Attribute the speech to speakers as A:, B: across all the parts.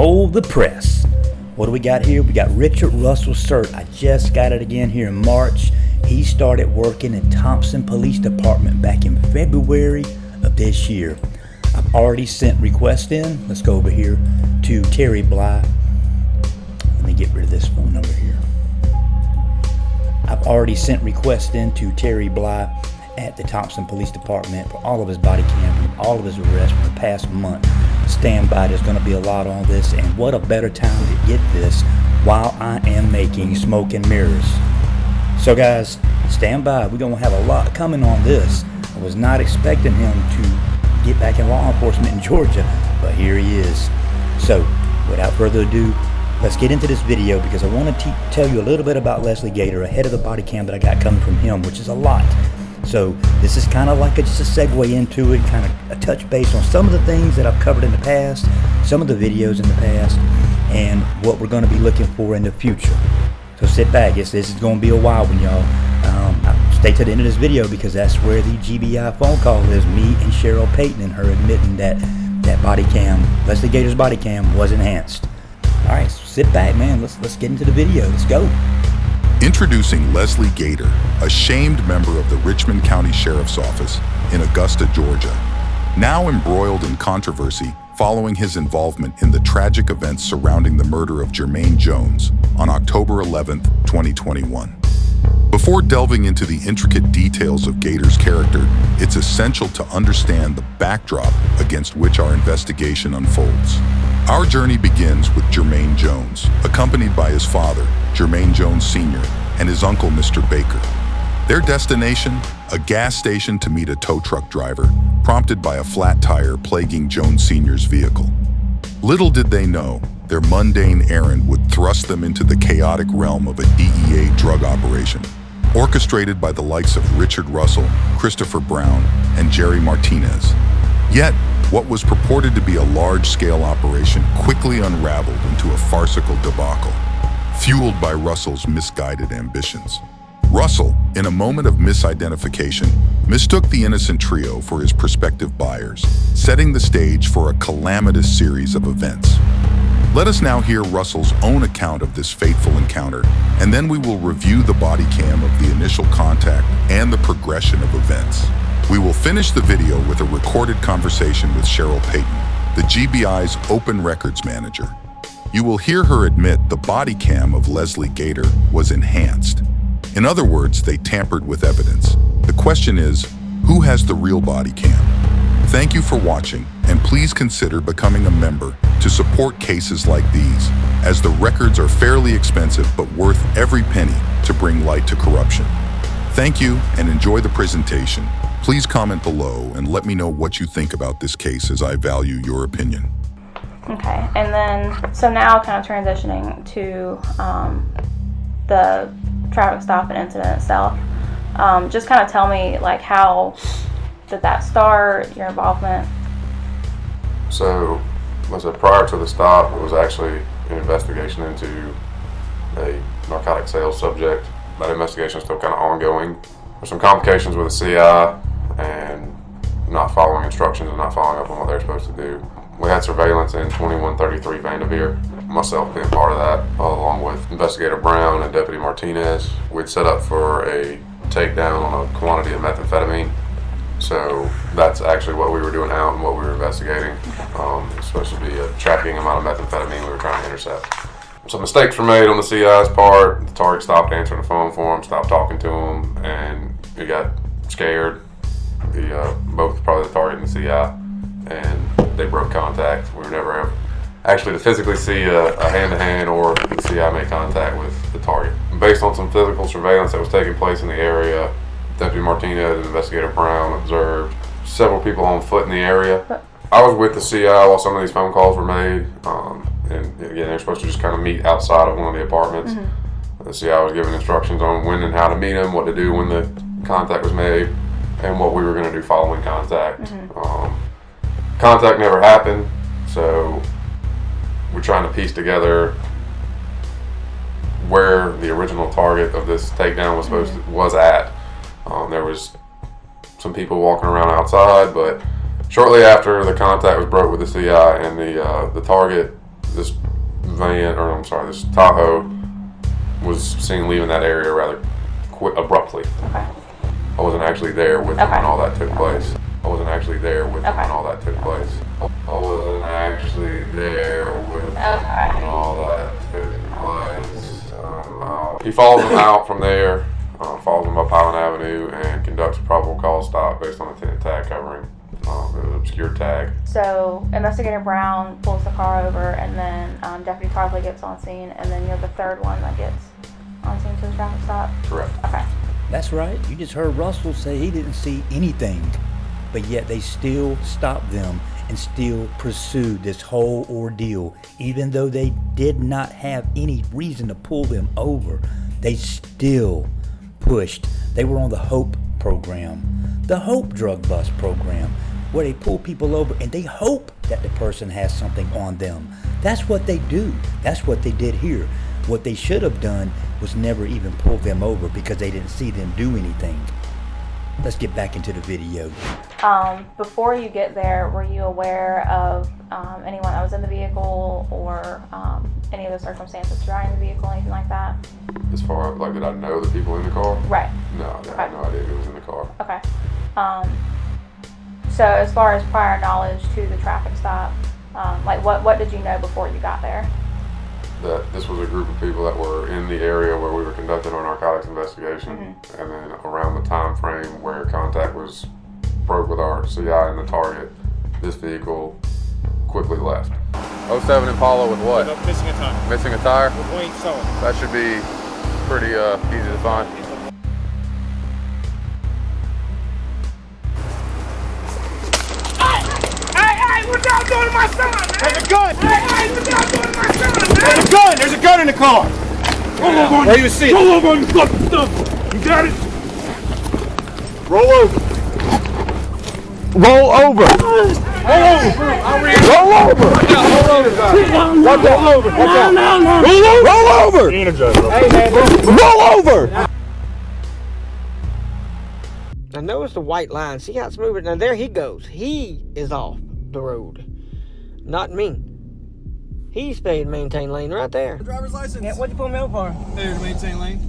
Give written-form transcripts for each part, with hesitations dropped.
A: Hold the press. What do we got here? We got Richard Russell Cert. I just got it again here in March. He started working in Thompson Police Department back in February of this year. I've already sent requests in. Let's go over here to Terry Bly. Let me get rid of this phone number here. I've already sent requests in to Terry Bly at the Thompson Police Department for all of his body cam and all of his arrests for the past month. Stand by, there's going to be a lot on this, and what a better time to get this while I am making smoke and mirrors. So guys, stand by, we're going to have a lot coming on this. I was not expecting him to get back in law enforcement in Georgia, but here he is. So without further ado, let's get into this video because I want to tell you a little bit about Leslie Gator ahead of the body cam that I got coming from him, which is a lot. So this is kind of like just a segue into it, kind of a touch base on some of the things that I've covered in the past, some of the videos in the past, and what we're going to be looking for in the future. So sit back, this is going to be a wild one, y'all. Stay to the end of this video because that's where the GBI phone call is, me and Cheryl Payton and her admitting that that body cam, Leslie Gator's body cam, was enhanced. All right, so sit back, man. Let's get into the video. Let's go.
B: Introducing Leslie Gator, a shamed member of the Richmond County Sheriffs Office in Augusta, Georgia, now embroiled in controversy following his involvement in the tragic events surrounding the murder of Jermaine Jones on October 11, 2021. Before delving into the intricate details of Gator's character, it's essential to understand the backdrop against which our investigation unfolds. Our journey begins with Jermaine Jones, accompanied by his father, Jermaine Jones Sr., and his uncle, Mr. Baker. Their destination, a gas station to meet a tow truck driver, prompted by a flat tire plaguing Jones Sr.'s vehicle. Little did they know, their mundane errand would thrust them into the chaotic realm of a DEA drug operation, orchestrated by the likes of Richard Russell, Christopher Brown, and Jerry Martinez. Yet, what was purported to be a large-scale operation quickly unraveled into a farcical debacle, fueled by Russell's misguided ambitions. Russell, in a moment of misidentification, mistook the innocent trio for his prospective buyers, setting the stage for a calamitous series of events. Let us now hear Russell's own account of this fateful encounter, and then we will review the body cam of the initial contact and the progression of events. We will finish the video with a recorded conversation with Cheryl Payton, the GBI's open records manager. You will hear her admit the body cam of Leslie Gator was enhanced. In other words, they tampered with evidence. The question is, who has the real body cam? Thank you for watching, and please consider becoming a member to support cases like these, as the records are fairly expensive but worth every penny to bring light to corruption. Thank you, and enjoy the presentation. Please comment below and let me know what you think about this case, as I value your opinion.
C: Okay, and then, so now kind of transitioning to the traffic stop and incident itself. Just kind of tell me, like, how did that start, your involvement?
D: So, prior to the stop, it was actually an investigation into a narcotic sales subject. That investigation is still kind of ongoing. There's some complications with the CI and not following instructions and not following up on what they're supposed to do. We had surveillance in 2133 Vanderveer, myself being part of that, along with Investigator Brown and Deputy Martinez. We'd set up for a takedown on a quantity of methamphetamine. So that's actually what we were doing out and what we were investigating. It's supposed to be a trafficking amount of methamphetamine we were trying to intercept. Some mistakes were made on the CI's part. The target stopped answering the phone for him, stopped talking to him, and he got scared. Both probably the target and the CI, and they broke contact. We were never actually to physically see a hand-to-hand or the CI make contact with the target. Based on some physical surveillance that was taking place in the area, Deputy Martinez and Investigator Brown observed several people on foot in the area. I was with the CI while some of these phone calls were made, and again, they're supposed to just kind of meet outside of one of the apartments. Mm-hmm. The CI was giving instructions on when and how to meet him, what to do when the contact was made, and what we were going to do following contact. Mm-hmm. Contact never happened, so we're trying to piece together where the original target of this takedown was at. There was some people walking around outside, but shortly after the contact was broke with the CI and the target, this this Tahoe was seen leaving that area rather abruptly.
C: Okay.
D: I wasn't actually there with him
C: Okay.
D: when all that took place. I wasn't actually there with him when all that took place. I wasn't actually there with him when all that took place. He follows him out from there, follows him up Highland Avenue, and conducts a probable cause stop based on a tinted tag covering. It was an obscure tag.
C: So Investigator Brown pulls the car over, and then Deputy Tarpley gets on scene, and then you're the third one that gets on scene to the traffic stop?
D: Correct.
C: Okay.
A: That's right. You just heard Russell say he didn't see anything, but yet they still stopped them and still pursued this whole ordeal. Even though they did not have any reason to pull them over, they still pushed. They were on the HOPE program, the HOPE drug bust program, where they pull people over and they hope that the person has something on them. That's what they do. That's what they did here. What they should have done was never even pull them over because they didn't see them do anything. Let's get back into the video.
C: Before you get there, were you aware of anyone that was in the vehicle or any of the circumstances surrounding the vehicle, anything like that?
D: As far as, like, did I know the people in the car?
C: Right.
D: No, I had no idea who was in the car.
C: Okay. So as far as prior knowledge to the traffic stop, like what did you know before you got there?
D: That this was a group of people that were in the area where we were conducting our narcotics investigation, and then around the time frame where contact was broke with our CI and the target, this vehicle quickly left. 07 Impala with what?
E: Missing a tire.
D: Missing a tire?
E: With Wayne Sullivan.
D: That should be pretty easy to find.
E: Hey, what y'all doing to my son, man? There's a gun! Hey, what y'all doing to my son, man? There's a gun! There's a gun in the car! Roll over on you see it. Roll over on you fucking stuff! You got it? Roll over. Roll over! Roll over! Roll over! Watch out! Roll over! Watch out! Roll over! Hey, man. Roll over!
F: Now notice the white line. See how it's moving? Now there he goes. He is off the road. Not me. He's paid to maintain lane right there.
G: Driver's license.
F: Yeah, what'd you pull me over for?
G: Hey, to maintain lane.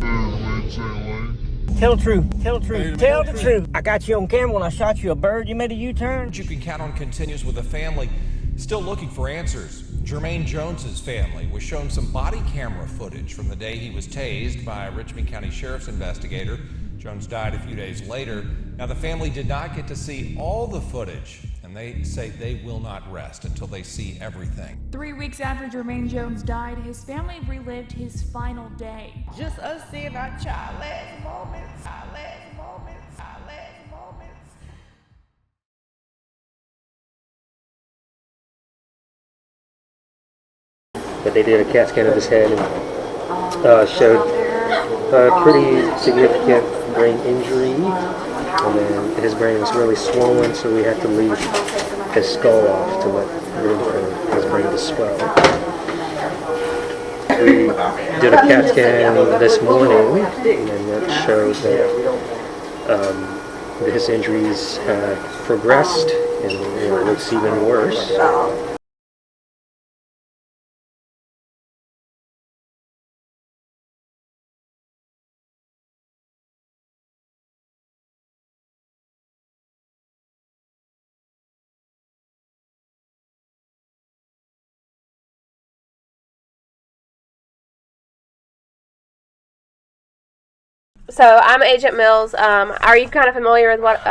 F: Tell the truth. Tell the truth. Tell the truth. I got you on camera when I shot you a bird. You made a U-turn.
H: You can count on continues with the family still looking for answers. Jermaine Jones's family was shown some body camera footage from the day he was tased by a Richmond County Sheriffs investigator. Jones died a few days later. Now, the family did not get to see all the footage, and they say they will not rest until they see everything.
I: 3 weeks after Jermaine Jones died, his family relived his final day.
J: Just us seeing our child last moments, our last moments, our last moments.
K: But they did a CAT scan of his head and showed a pretty significant brain injury, and then his brain was really swollen, so we had to leave his skull off to let room for his brain to swell. We did a CAT scan this morning, and it showed that his injuries had progressed, and it looks even worse.
L: So I'm Agent Mills. Are you kind of familiar with what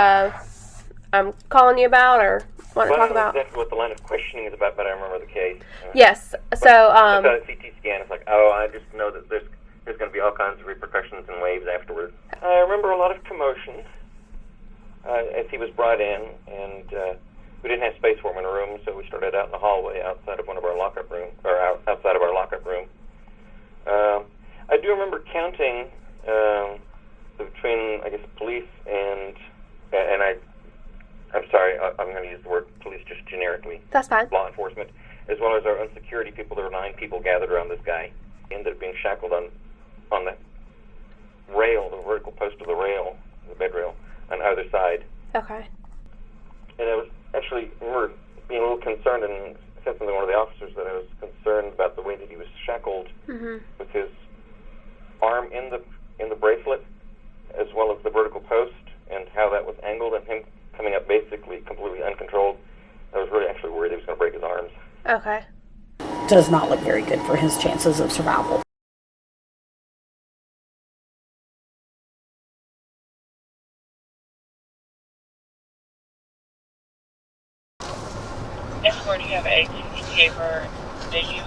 L: I'm calling you about, or want to talk about?
M: That's what the line of questioning is about, but I remember the case.
L: Yes. So
M: I got a CT scan. It's like, oh, I just know that there's going to be all kinds of repercussions and waves afterwards. I remember a lot of commotion as he was brought in, and we didn't have space for him in a room, so we started out in the hallway outside of one of our lockup room, or outside of our lockup room. I do remember counting. Between, I guess, police and I'm sorry, I'm going to use the word police just generically.
L: That's fine.
M: Law enforcement, as well as our own security people. There were 9 people gathered around this guy. He ended up being shackled on the rail, the vertical post of the rail, the bed rail, on either side.
L: Okay.
M: And I was actually, we were being a little concerned and said something to one of the officers that I was concerned about the way that he was shackled with his arm in the bracelet as well as the vertical post, and how that was angled, and him coming up basically completely uncontrolled. I was really actually worried he was going to break his arms.
L: Okay.
G: Does not look very good for his chances of survival.
N: Where do you have ATPA for you?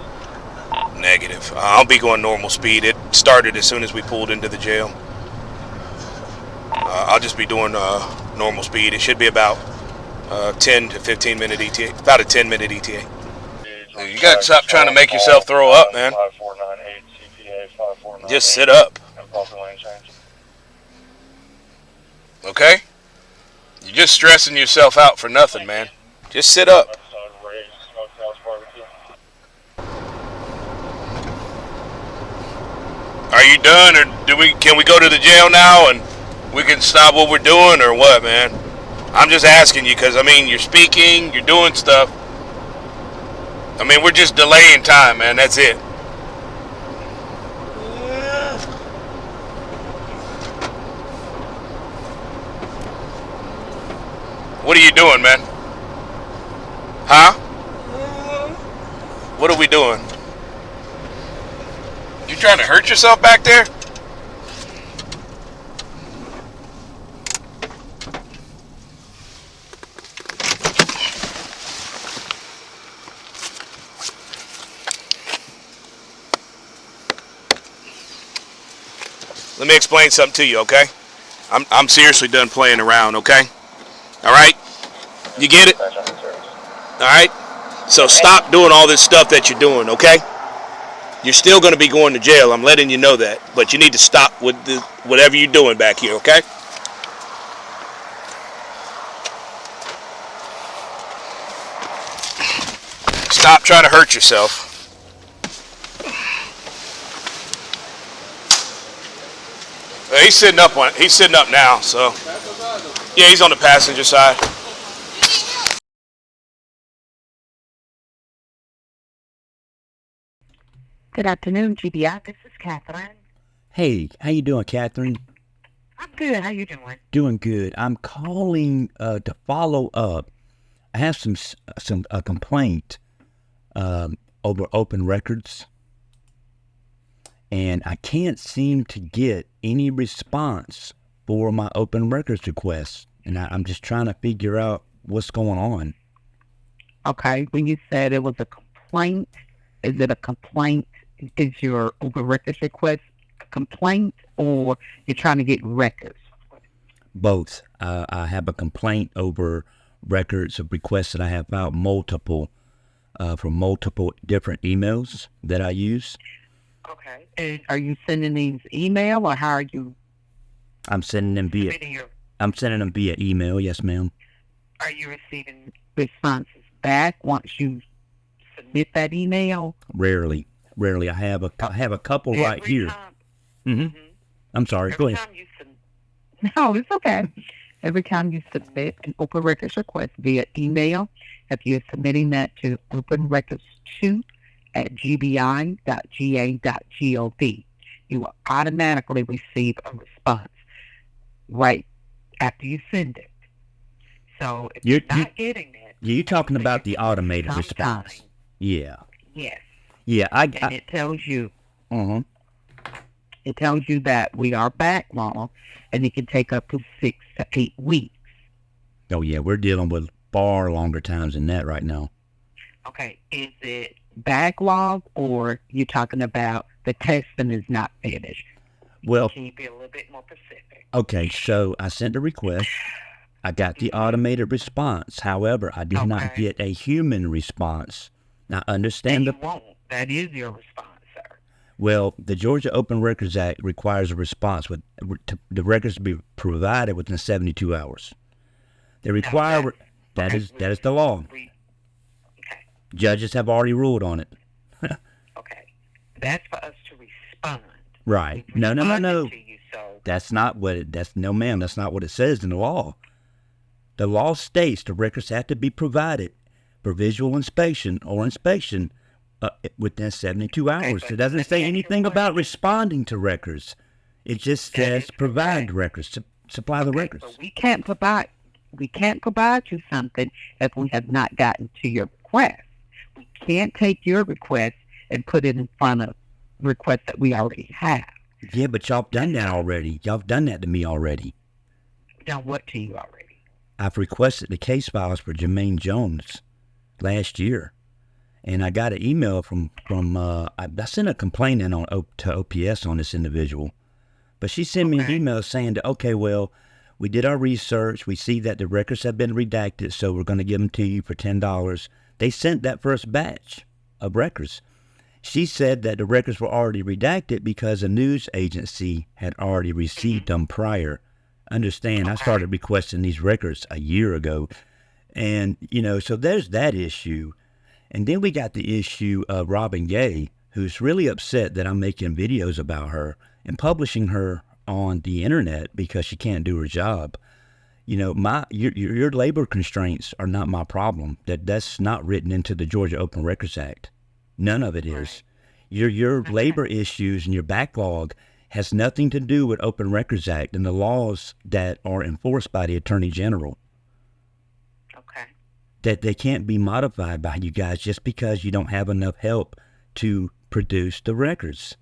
O: Negative. I'll be going normal speed. It started as soon as we pulled into the jail. I'll just be doing normal speed. It should be about 10 to 15 minute ETA. About a 10-minute ETA. You gotta stop trying to make yourself throw up, man. Just sit up. Okay? You're just stressing yourself out for nothing, man. Just sit up. Are you done, or can we go to the jail now and we can stop what we're doing, or what, man? I'm just asking you because, I mean, you're speaking, you're doing stuff. I mean, we're just delaying time, man. That's it. What are you doing, man? Huh? What are we doing? You trying to hurt yourself back there? Let me explain something to you, okay? I'm seriously done playing around, okay? All right? You get it? All right? So stop doing all this stuff that you're doing, okay? You're still going to be going to jail. I'm letting you know that. But you need to stop with whatever you're doing back here, okay? Stop trying to hurt yourself. He's sitting up now, so yeah, he's on the passenger side.
P: Good afternoon, GBI. This is Catherine.
A: Hey, how you doing, Catherine?
P: I'm good. How you doing?
A: Doing good. I'm calling to follow up. I have a complaint over open records, and I can't seem to get any response for my open records request, and I'm just trying to figure out what's going on.
P: Okay, when you said it was a complaint, is it a complaint? Is your open records request a complaint, or you're trying to get records?
A: Both. I have a complaint over records of requests that I have filed from multiple different emails that I use.
P: Okay. And are you sending these email, or how are you?
A: I'm sending them via email. Yes, ma'am.
P: Are you receiving responses back once you submit that email?
A: Rarely. I have a couple right here. I'm sorry. Go ahead.
P: No, it's okay. Every time you submit an open records request via email, if you're submitting that to openrecords2@gbi.ga.gov, you will automatically receive a response right after you send it. So if you're not getting it,
A: you're talking about the automated response. Yeah.
P: Yes.
A: Yeah,
P: and it tells you. It tells you that we are backlogged, and it can take up to 6 to 8 weeks.
A: Oh yeah, we're dealing with far longer times than that right now.
P: Okay, is it backlog, or you're talking about the testing is not finished?
A: Well,
P: can you be a little bit more specific?
A: Okay, so I sent a request. I got the automated response. However, I did not get a human response. Now, understand
P: you won't. That is your response, sir.
A: Well, the Georgia Open Records Act requires a response with the records to be provided within 72 hours. They require that is the law. Judges have already ruled on it.
P: Okay, that's for us to respond.
A: Right? No. That's not what it. No, ma'am. That's not what it says in the law. The law states the records have to be provided for visual inspection within 72 hours. It doesn't say anything about responding to records. It just says provide records, supply the records.
P: But we can't provide you something if we have not gotten to your request. We can't take your request and put it in front of requests that we already have.
A: Yeah, but y'all done that already. Y'all done that to me already.
P: Done what to you already?
A: I've requested the case files for Jermaine Jones last year. And I got an email from I sent a complaint in to OPS on this individual. But she sent me an email saying that, okay, well, we did our research. We see that the records have been redacted, so we're going to give them to you for $10. They sent that first batch of records. She said that the records were already redacted because a news agency had already received them prior. Understand, I started requesting these records a year ago. And, so there's that issue. And then we got the issue of Robin Gay, who's really upset that I'm making videos about her and publishing her on the internet because she can't do her job. Your labor constraints are not my problem. That's not written into the Georgia Open Records Act. None of it is. Your labor issues and your backlog has nothing to do with Open Records Act and the laws that are enforced by the Attorney General. That they can't be modified by you guys just because you don't have enough help to produce the records.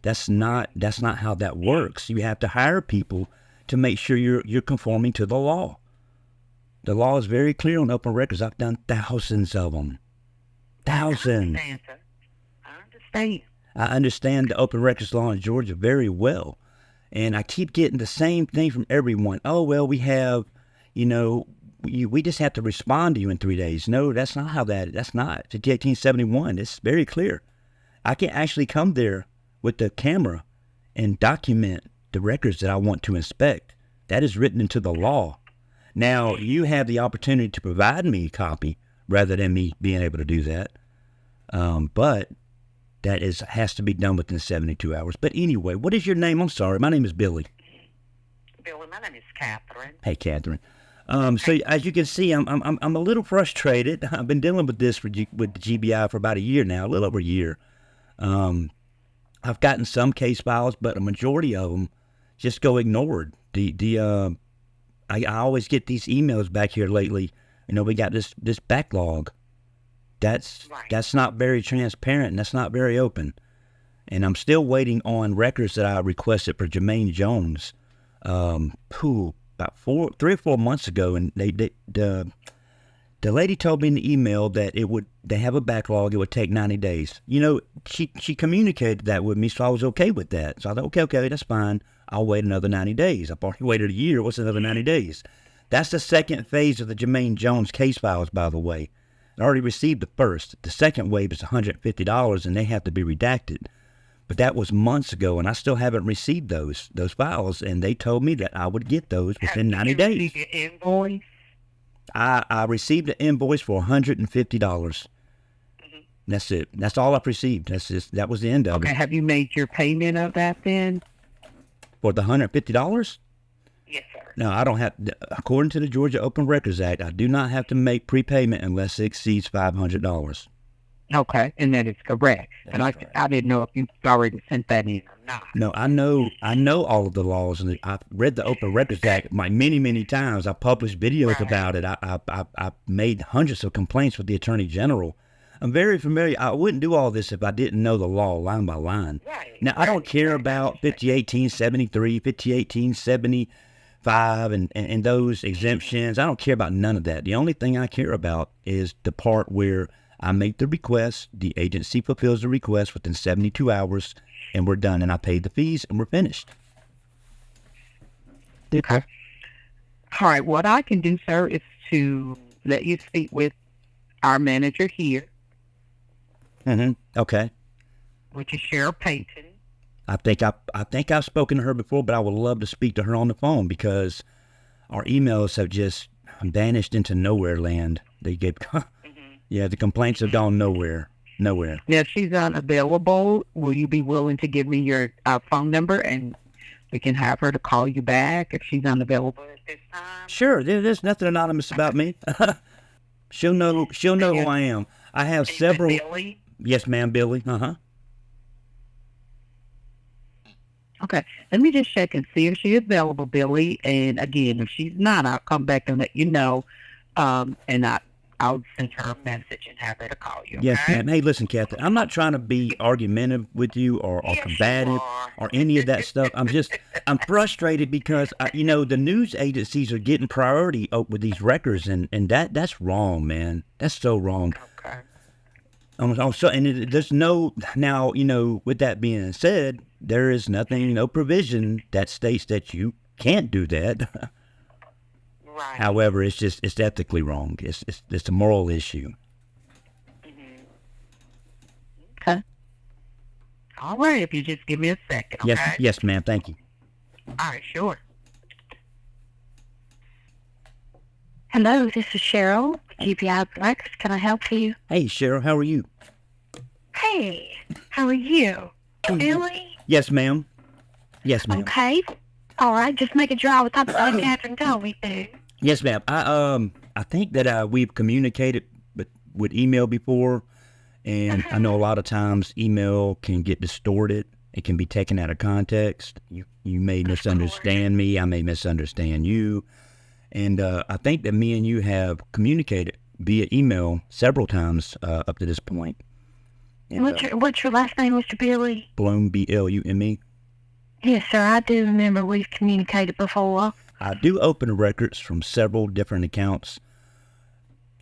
A: That's not how that works. You have to hire people to make sure you're conforming to the law. The law is very clear on open records. I've done thousands of them. Thousands. I understand the open records law in Georgia very well. And I keep getting the same thing from everyone. Oh, well, we have, we just have to respond to you in 3 days. No, that's not how that's not. 1871, it's very clear. I can actually come there with the camera and document the records that I want to inspect. That is written into the law. Now, you have the opportunity to provide me a copy rather than me being able to do that. But that has to be done within 72 hours. But anyway, what is your name? I'm sorry. My name is Billy.
P: Billy, my name is Catherine.
A: Hey, Catherine. So as you can see, I'm a little frustrated. I've been dealing with this with the GBI for about a year now, a little over a year. I've gotten some case files, but a majority of them just go ignored. I always get these emails back here lately. We got this backlog. That's not very transparent, and that's not very open. And I'm still waiting on records that I requested for Jermaine Jones. About 3 or 4 months ago, and the lady told me in the email that they have a backlog. It would take 90 days. She communicated that with me, so I was okay with that. So I thought, okay, that's fine. I'll wait another 90 days. I've already waited a year. What's another 90 days? That's the second phase of the Jermaine Jones case files, by the way. I already received the first. The second wave is $150, and they have to be redacted. But that was months ago, and I still haven't received those files, and they told me that I would get those within 90 days.
P: Did you receive your invoice?
A: I received an invoice for $150. Mm-hmm. That's it. That's all I've received. That was the end of it.
P: Okay, have you made your payment of that then?
A: For the $150?
P: Yes, sir.
A: No, I don't have. According to the Georgia Open Records Act, I do not have to make prepayment unless it exceeds $500.
P: Okay, and that is correct. And I didn't know if you already sent that in or not.
A: No, I know all of the laws, and I've read the Open Records Act many, many times. I published videos about it. I made hundreds of complaints with the Attorney General. I'm very familiar. I wouldn't do all this if I didn't know the law line by line. Right. Now, I don't care about 501873, 501875, and those exemptions. I don't care about none of that. The only thing I care about is the part where I make the request, the agency fulfills the request within 72 hours, and we're done, and I pay the fees, and we're finished.
P: Okay. All right, what I can do, sir, is to let you speak with our manager here.
A: Mm-hmm. Okay.
P: Which is Sheriff Payton.
A: I think I've spoken to her before, but I would love to speak to her on the phone because our emails have just vanished into nowhere land. They get... Yeah, the complaints have gone nowhere. Now, if she's unavailable, will you be willing to give me your phone number and we can have her to call you back if she's unavailable at this time? Sure. There's nothing anonymous about me. She'll know who I am. I have several.
P: Billy?
A: Yes, ma'am, Billy.
P: Okay, let me just check and see if she's available, Billy. And again, if she's not, I'll come back and let you know. And I'll send her a message and have her to call you. Okay?
A: Yes, ma'am. Hey, listen, Kathy, I'm not trying to be argumentative with you or combative or any of that stuff. I'm frustrated because, the news agencies are getting priority with these records, and that's wrong, man. That's so wrong.
P: Okay.
A: There's no, now, with that being said, there is no provision that states that you can't do that.
P: Right.
A: However, it's ethically wrong. It's a moral issue.
P: Okay. All right, if you just give me a second, okay?
A: Yes, ma'am. Thank you.
P: All right, sure.
Q: Hello, this is Cheryl, GBI Case. Can I help you?
A: Hey, Cheryl, how are you?
Q: Hey, how are you? Billy?
A: Yes, ma'am. Yes, ma'am.
Q: Okay. All right, just make it dry without the Catherine told me to.
A: Yes, ma'am. I think that we've communicated with email before, and I know a lot of times email can get distorted. It can be taken out of context. You may misunderstand me. I may misunderstand you. And I think that me and you have communicated via email several times up to this point. And,
Q: What's your last name, Mr. Billy?
A: Blume, B-L-U-M-E.
Q: Yes, sir. I do remember we've communicated before.
A: I do open records from several different accounts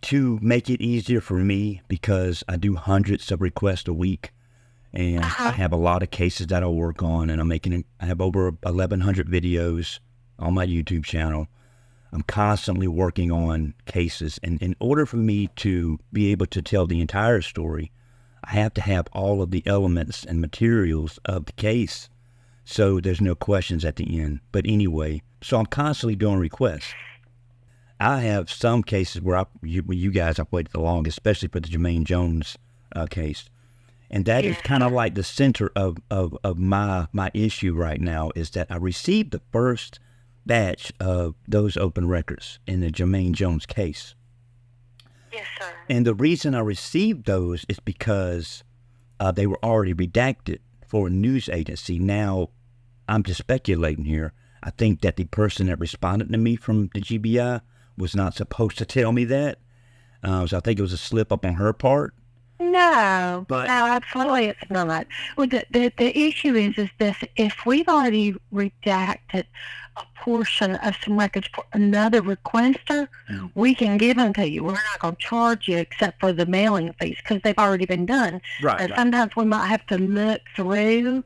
A: to make it easier for me because I do hundreds of requests a week, and I have a lot of cases that I work on, and I have over 1,100 videos on my YouTube channel. I'm constantly working on cases, and in order for me to be able to tell the entire story, I have to have all of the elements and materials of the case, so there's no questions at the end. But anyway, so I'm constantly doing requests. I have some cases where you guys I've waited the longest, especially for the Jermaine Jones case. And that is kind of like the center of my issue right now, is that I received the first batch of those open records in the Jermaine Jones case.
Q: Yes, sir.
A: And the reason I received those is because they were already redacted for a news agency. Now, I'm just speculating here. I think that the person that responded to me from the GBI was not supposed to tell me that. So I think it was a slip up on her part.
Q: No, absolutely it's not. Well, the issue is this: if we've already redacted a portion of some records for another requester, we can give them to you. We're not going to charge you except for the mailing fees because they've already been done.
A: Right.
Q: Sometimes we might have to look through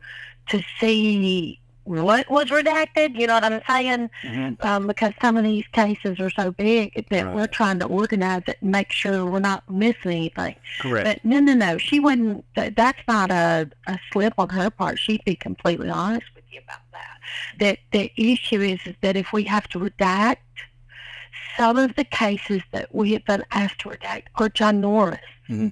Q: to see what was redacted, you know what I'm saying? Because some of these cases are so big that we're trying to organize it and make sure we're not missing anything.
A: Correct.
Q: But no, she wouldn't, that's not a slip on her part. She'd be completely honest with you about that. The issue is that if we have to redact, some of the cases that we have been asked to redact are ginormous.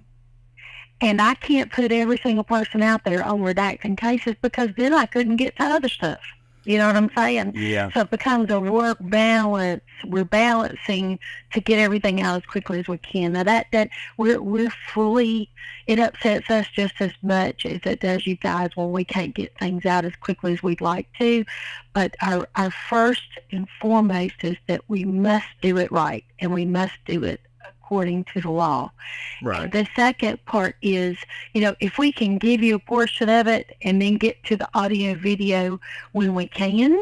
Q: And I can't put every single person out there on redacting cases because then I couldn't get to other stuff. You know what I'm saying?
A: Yeah.
Q: So it becomes a work balance. We're balancing to get everything out as quickly as we can. Now that we're fully, it upsets us just as much as it does you guys when we can't get things out as quickly as we'd like to. But our first and foremost is that we must do it right, and we must do it according to the law.
A: Right.
Q: The second part is, if we can give you a portion of it and then get to the audio video when we can,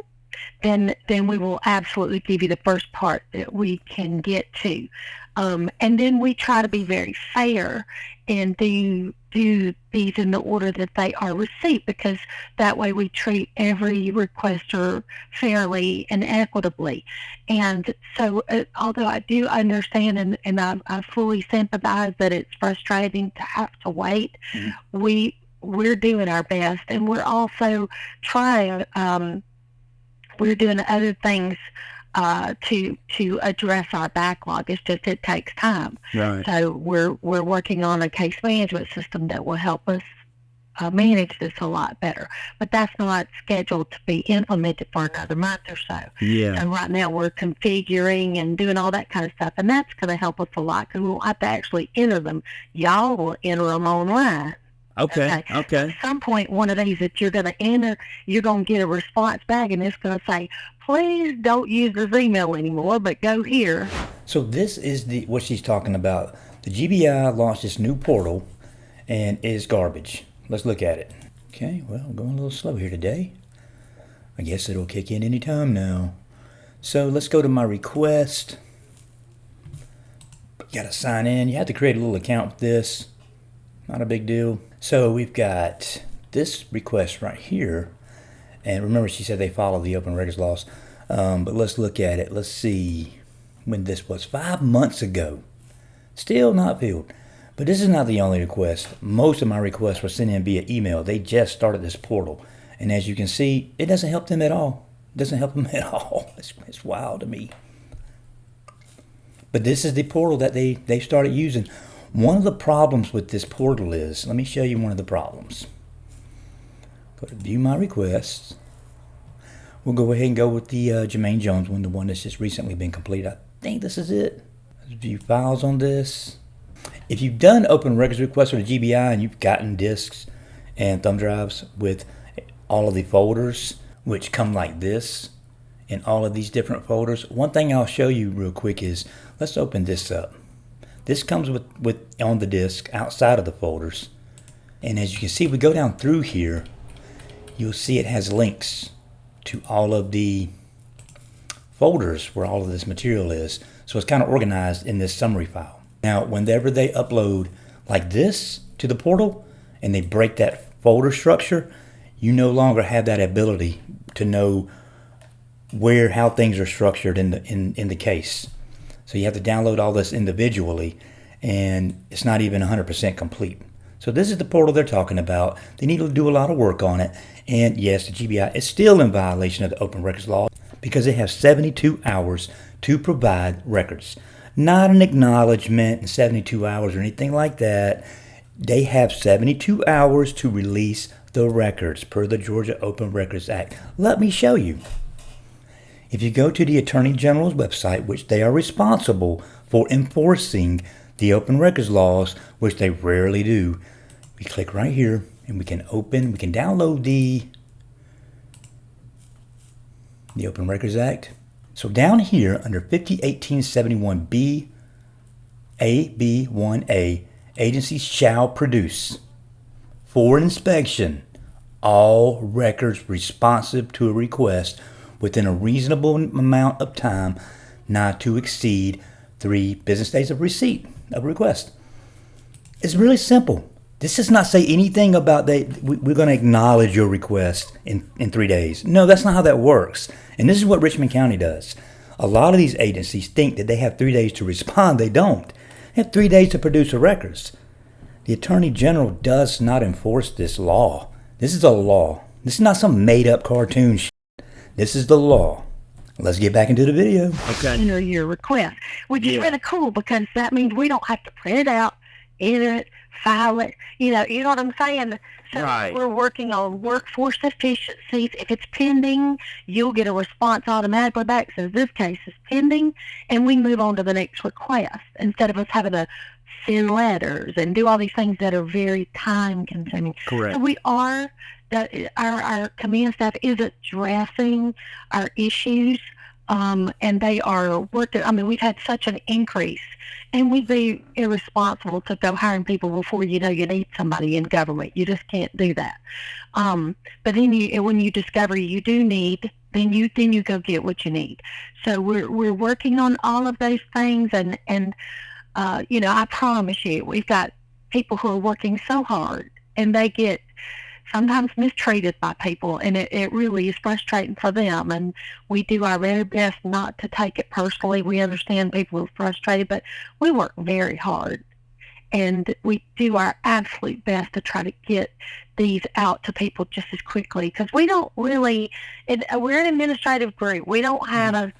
Q: then we will absolutely give you the first part that we can get to. And then we try to be very fair and do these in the order that they are received, because that way we treat every requester fairly and equitably. And so although I do understand and I fully sympathize that it's frustrating to have to wait, we're doing our best, and we're also trying, we're doing other things to address our backlog. It's just it takes time.
A: Right.
Q: So we're working on a case management system that will help us manage this a lot better. But that's not scheduled to be implemented for another month or so.
A: Yeah.
Q: And right now we're configuring and doing all that kind of stuff, and that's going to help us a lot because we won't have to actually enter them. Y'all will enter them online.
A: Okay.
Q: At some point, one of these that you're going to enter, you're going to get a response back, and it's going to say, please don't use this email anymore, but go here.
A: So this is what she's talking about. The GBI launched this new portal, and it's garbage. Let's look at it. Okay, well, I'm going a little slow here today. I guess it'll kick in any time now. So let's go to my request. You gotta sign in. You have to create a little account with this. Not a big deal. So we've got this request right here. And remember, she said they follow the open records laws. But let's look at it. Let's see when this was. 5 months ago. Still not filled. But this is not the only request. Most of my requests were sent in via email. They just started this portal. And as you can see, it doesn't help them at all. It doesn't help them at all. It's wild to me. But this is the portal that they started using. One of the problems with this portal is, let me show you one of the problems. Go to view my requests. We'll go ahead and go with the Jermaine Jones one, the one that's just recently been completed. I think this is it. Let's view files on this. If you've done open records requests for the GBI and you've gotten disks and thumb drives with all of the folders, which come like this in all of these different folders, one thing I'll show you real quick is, let's open this up. This comes with on the disk outside of the folders. And as you can see, we go down through here, you'll see it has links to all of the folders where all of this material is. So it's kind of organized in this summary file. Now, whenever they upload like this to the portal and they break that folder structure, you no longer have that ability to know how things are structured in the case. So you have to download all this individually, and it's not even 100% complete. So this is the portal they're talking about. They need to do a lot of work on it. And yes, the GBI is still in violation of the open records law because they have 72 hours to provide records. Not an acknowledgement in 72 hours or anything like that. They have 72 hours to release the records per the Georgia Open Records Act. Let me show you. If you go to the Attorney General's website, which they are responsible for enforcing the open records laws, which they rarely do, we click right here and we can download the Open Records Act. So down here under 501871B, AB1A, agencies shall produce for inspection all records responsive to a request within a reasonable amount of time not to exceed 3 business days of receipt of a request. It's really simple. This does not say anything about we're going to acknowledge your request in 3 days. No, that's not how that works. And this is what Richmond County does. A lot of these agencies think that they have 3 days to respond. They don't. They have 3 days to produce the records. The Attorney General does not enforce this law. This is a law. This is not some made-up cartoon shit. This is the law. Let's get back into the video. Okay.
Q: Enter your request, which is really cool because that means we don't have to print it out, enter it, file it. You know what I'm saying? So we're working on workforce efficiencies. If it's pending, you'll get a response automatically back. So this case is pending, and we move on to the next request instead of us having to send letters and do all these things that are very time consuming.
A: Correct.
Q: So we are, our command staff is addressing our issues, and they are working. I mean, we've had such an increase, and we'd be irresponsible to go hiring people before you know you need somebody in government. You just can't do that. But then when you discover you do need, then you go get what you need. So we're working on all of those things, and I promise you, we've got people who are working so hard, and they get sometimes mistreated by people, and it really is frustrating for them, and we do our very best not to take it personally. We understand people are frustrated, but we work very hard, and we do our absolute best to try to get these out to people just as quickly, because we don't really, we're an administrative group. We don't have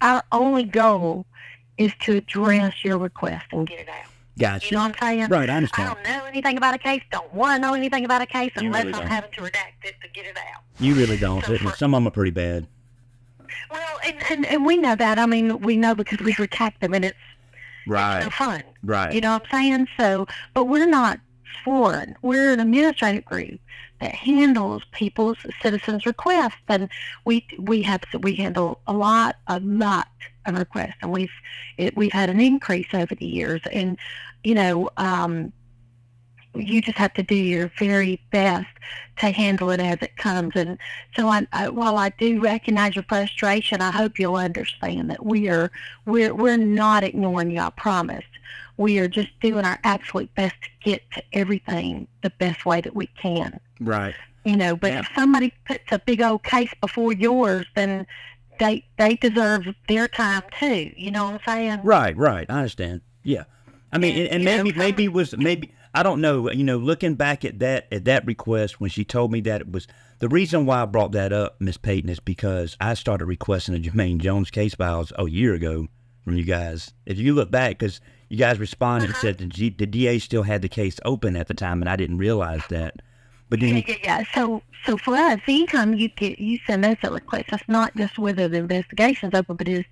Q: our only goal is to address your request and get it out.
A: Gotcha.
Q: You know what I'm saying?
A: Right, I understand.
Q: I don't know anything about a case, don't want to know anything about a case unless
A: really
Q: I'm
A: don't.
Q: having to redact it to get it out.
A: You really don't. Some of them are pretty bad.
Q: Well, and we know that. I mean, we know because we redact them, and it's
A: Right.
Q: no fun.
A: Right.
Q: You know what I'm saying? So, but we're not sworn. We're an administrative group that handles people's citizens' requests, and we handle a lot of requests, and we've had an increase over the years, and you know, you just have to do your very best to handle it as it comes. And so, while I do recognize your frustration, I hope you'll understand that we're not ignoring you. I promise. We are just doing our absolute best to get to everything the best way that we can.
A: Right.
Q: You know, but if somebody puts a big old case before yours, then they deserve their time too. You know what I'm saying?
A: Right. I understand. Yeah. I mean, and maybe I don't know. You know, looking back at that request when she told me that it was the reason why I brought that up, Miss Payton, is because I started requesting the Jermaine Jones case files a year ago from you guys. If you look back, because you guys responded and said the DA still had the case open at the time, and I didn't realize that. But then
Q: yeah. So for us, anytime you send us a request, that's not just whether the investigation's open, but is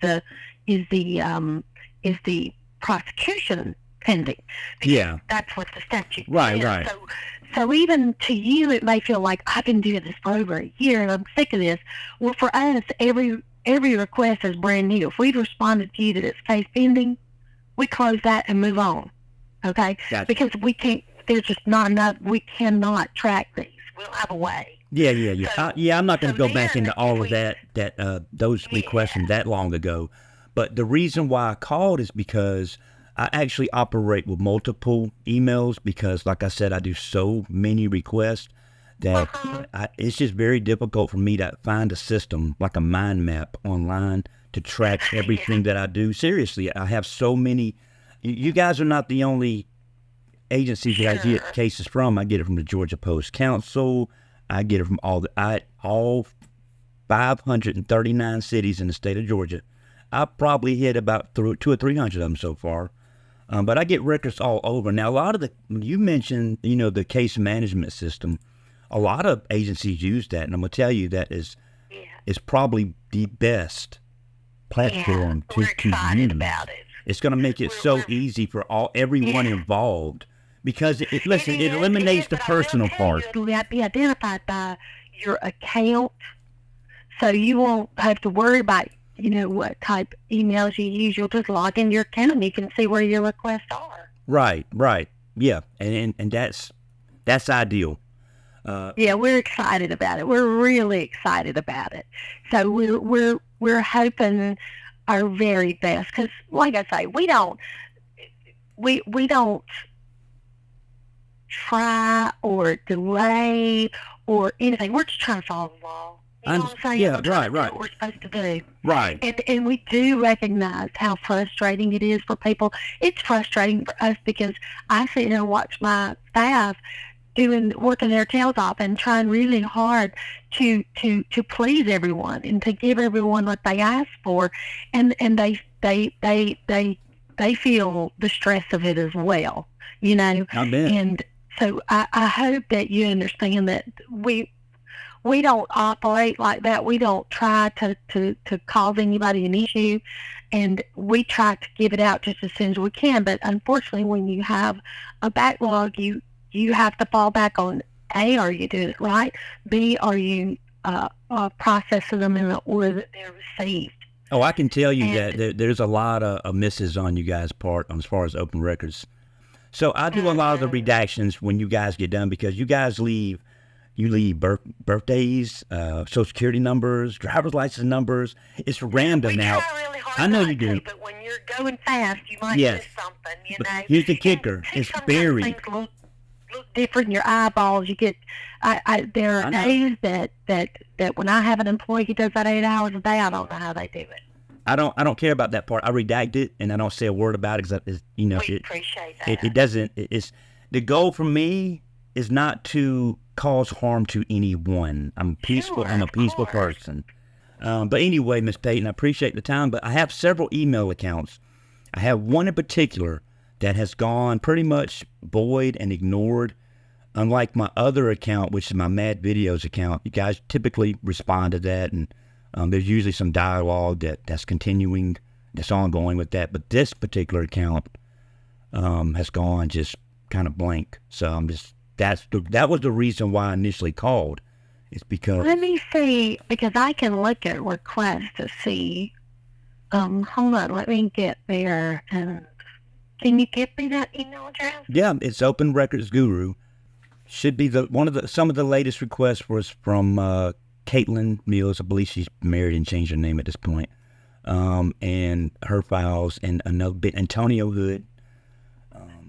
Q: the prosecution pending?
A: Yeah.
Q: That's what the statute
A: Right.
Q: says.
A: Right.
Q: So even to you, it may feel like I've been doing this for over a year and I'm sick of this. Well, for us, every request is brand new. If we've responded to you that it's case pending, we close that and move on. Okay?
A: Gotcha.
Q: Because we can't. There's just not enough. We cannot track these. We don't have a way.
A: Yeah. I'm not going to go back into all of those requests from that long ago. But the reason why I called is because I actually operate with multiple emails because, like I said, I do so many requests that it's just very difficult for me to find a system, like a mind map online, to track everything that I do. Seriously, I have so many. You guys are not the only agencies that I get cases from. I get it from the Georgia Post Council. I get it from all 539 cities in the state of Georgia. I probably hit about 200 or 300 of them so far. But I get records all over. Now, a lot of you mentioned, the case management system. A lot of agencies use that, and I'm going to tell you that is probably the best platform to use.
Q: About it.
A: It's going to make it so easy for everyone involved because it eliminates the personal part.
Q: It'll be identified by your account, so you won't have to worry about what type of emails you use. You'll just log into your account and you can see where your requests are. Right.
A: Yeah, and that's ideal.
Q: We're excited about it. We're really excited about it. So we're hoping our very best because, like I say, we don't try or delay or anything. We're just trying to follow the law. You know what I'm saying?
A: Yeah, right.
Q: What we're supposed to do.
A: Right.
Q: And we do recognize how frustrating it is for people. It's frustrating for us because I sit there and watch my staff working their tails off and trying really hard to please everyone and to give everyone what they ask for, and they feel the stress of it as well.
A: I bet.
Q: And so I hope that you understand that we don't operate like that. We don't try to cause anybody an issue, and we try to give it out just as soon as we can. But unfortunately, when you have a backlog, you have to fall back on A, are you doing it right? B, are you processing them in the order that they're received?
A: Oh, I can tell you that there's a lot of misses on you guys' part as far as open records. So I do a lot of the redactions when you guys get done because you guys leave birthdays, social security numbers, driver's license numbers. It's random now.
Q: Really hard
A: I know you do.
Q: But when you're going fast, you might miss something,
A: But here's the kicker. It's buried.
Q: Things look different in your eyeballs. You get, there are days that when I have an employee who does that 8 hours a day, I don't know how they do it.
A: I don't care about that part. I redact it and I don't say a word about it because
Q: we appreciate that.
A: It doesn't. It's the goal for me is not to cause harm to anyone. I'm peaceful. I'm a peaceful person. But anyway, Miss Payton, I appreciate the time. But I have several email accounts. I have one in particular that has gone pretty much void and ignored. Unlike my other account, which is my Mad Videos account, you guys typically respond to that, and there's usually some dialogue that's continuing, that's ongoing with that. But this particular account has gone just kind of blank. So that was the reason why I initially called. It's because
Q: let me see, because I can look at requests to see. Hold on, let me get there. Can you give me that email address?
A: Yeah, it's Open Records Guru. Should be some of the latest requests was from Caitlin Mills. I believe she's married and changed her name at this point. And her files, and another bit Antonio Hood.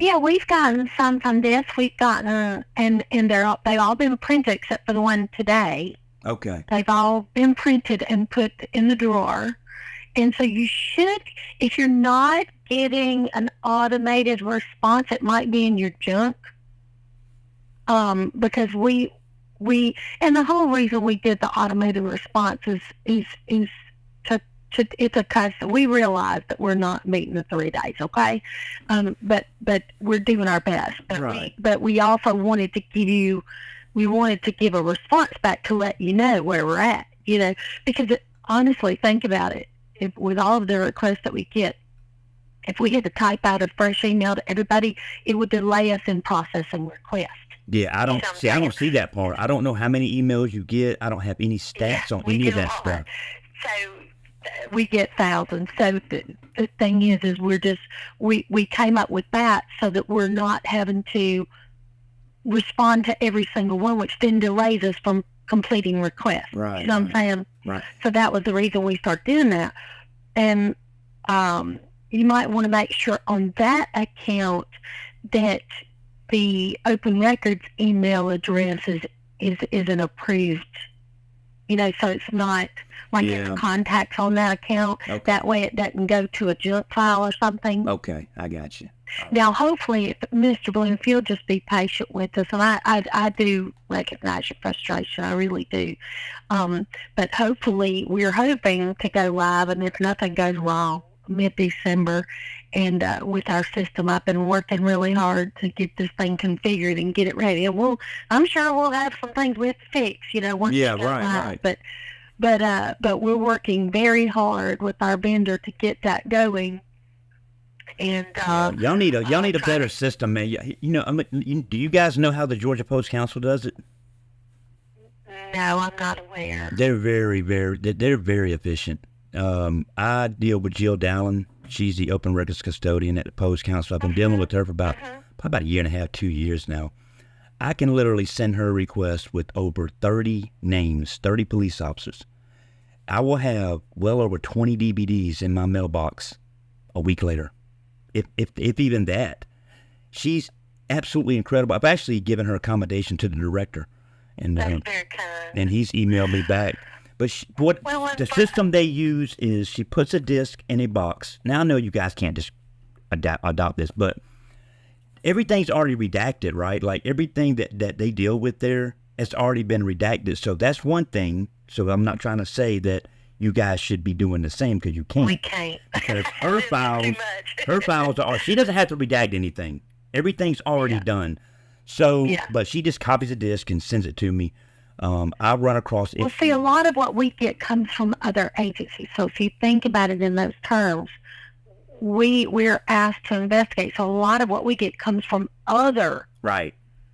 Q: Yeah, we've gotten some from this. We've gotten and they've all been printed except for the one today.
A: Okay.
Q: They've all been printed and put in the drawer. And so you should, if you're not getting an automated response, it might be in your junk. Because we and the whole reason we did the automated response is it's a custom. We realize that we're not meeting the 3 days, okay? But we're doing our best. But we also wanted to give a response back to let you know where we're at, because honestly, think about it. With all of the requests that we get, if we had to type out a fresh email to everybody, it would delay us in processing requests.
A: Yeah, I don't see that part. I don't know how many emails you get. I don't have any stats on any of that stuff.
Q: So we get thousands. So the thing is we came up with that so that we're not having to respond to every single one, which then delays us from completing requests.
A: Right.
Q: You know what I'm saying?
A: Right.
Q: So that was the reason we started doing that. And you might want to make sure on that account that the Open Records email address is an approved, so it's not like it's contacts on that account.
A: Okay.
Q: That way it doesn't go to a junk file or something.
A: Okay, I got you.
Q: Now, hopefully, Mr. Bloomfield, just be patient with us, and I do recognize your frustration. I really do. But hopefully, we're hoping to go live, and if nothing goes wrong, mid-December, and with our system up and working really hard to get this thing configured and get it ready. And I'm sure we'll have some things we have to fix, once we go live. But we're working very hard with our vendor to get that going. And
A: y'all need a better system, man. Do you guys know how the Georgia Post Council does it?
Q: No, I'm not aware.
A: They're very efficient. I deal with Jill Dallin. She's the Open Records custodian at the Post Council. I've been dealing with her for probably about a year and a half, 2 years now. I can literally send her a request with over 30 names, 30 police officers. I will have well over 20 DVDs in my mailbox a week later. If even that. She's absolutely incredible. I've actually given her accommodation to the director, and he's emailed me back. But the system they use is she puts a disc in a box. Now I know you guys can't just adopt this, but everything's already redacted, right? Like everything that they deal with there has already been redacted. So that's one thing. So I'm not trying to say that you guys should be doing the same, because you can't.
Q: We can't.
A: Because her files are, she doesn't have to redact anything. Everything's already done. So, but she just copies a disc and sends it to me. I run across it.
Q: Well, see, a lot of what we get comes from other agencies. So if you think about it in those terms, we're asked to investigate. So a lot of what we get comes from other